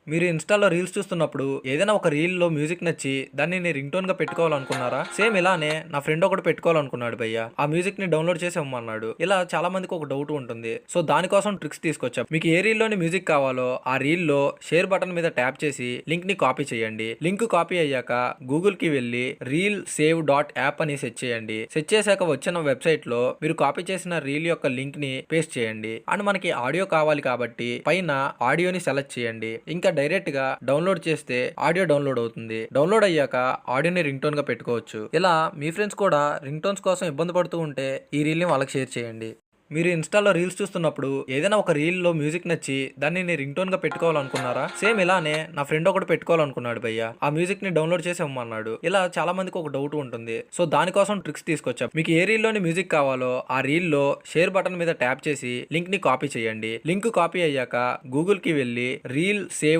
మీరు ఇన్‌స్టాలో రీల్స్ చూస్తున్నప్పుడు ఏదైనా ఒక రీల్‌లో మ్యూజిక్ నచ్చి దాన్ని నేను రింగ్‌టోన్‌గా పెట్టుకోవాలనుకున్నారా? సేమ్ ఇలానే నా ఫ్రెండ్ ఒకడు పెట్టుకోవాలనుకున్నాడు భయ్య. ఆ మ్యూజిక్‌ని డౌన్‌లోడ్ చేసి ఇమ్మన్నాడు. ఇలా చాలా మందికి ఒక డౌట్ ఉంటుంది. సో దానికోసం ట్రిక్స్ తీసుకొచ్చా. మీకు ఏ రీల్‌లోని మ్యూజిక్ కావాలో ఆ రీల్‌లో షేర్ బటన్ మీద ట్యాప్ చేసి లింక్‌ని కాపీ చేయండి. లింక్ కాపీ అయ్యాక గూగుల్‌కి వెళ్లి రీల్ సేవ్ డాట్ యాప్ అని సెర్చ్ చేయండి. సెర్చ్ చేశాక వచ్చిన వెబ్‌సైట్‌లో మీరు కాపీ చేసిన రీల్ యొక్క లింక్‌ని పేస్ట్ చేయండి. అండ్ మనకి ఆడియో కావాలి కాబట్టి పైన ఆడియోని సెలెక్ట్ చేయండి. ఇంకా డైరెక్ట్ గా డౌన్లోడ్ చేస్తే ఆడియో డౌన్లోడ్ అవుతుంది. డౌన్లోడ్ అయ్యాక ఆడియోని రింగ్ టోన్ గా పెట్టుకోవచ్చు. ఇలా మీ ఫ్రెండ్స్ కూడా రింగ్ టోన్స్ కోసం ఇబ్బంది పడుతూ ఉంటే ఈ రీల్ ని వాళ్ళకి షేర్ చేయండి. మీరు ఇన్‌స్టాలో రీల్స్ చూస్తున్నప్పుడు ఏదైనా ఒక రీల్‌లో మ్యూజిక్ నచ్చి దాన్ని నేను రింగ్‌టోన్‌గా పెట్టుకోవాలనుకున్నారా? సేమ్ ఇలానే నా ఫ్రెండ్ ఒకడు పెట్టుకోవాలనుకున్నాడు భయ్య. ఆ మ్యూజిక్‌ని డౌన్‌లోడ్ చేసి ఇమ్మన్నాడు. ఇలా చాలా మందికి ఒక డౌట్ ఉంటుంది. సో దానికోసం ట్రిక్స్ తీసుకొచ్చా. మీకు ఏ రీల్‌లోని మ్యూజిక్ కావాలో ఆ రీల్‌లో షేర్ బటన్ మీద ట్యాప్ చేసి లింక్‌ని కాపీ చేయండి. లింక్ కాపీ అయ్యాక గూగుల్‌కి వెళ్లి రీల్ సేవ్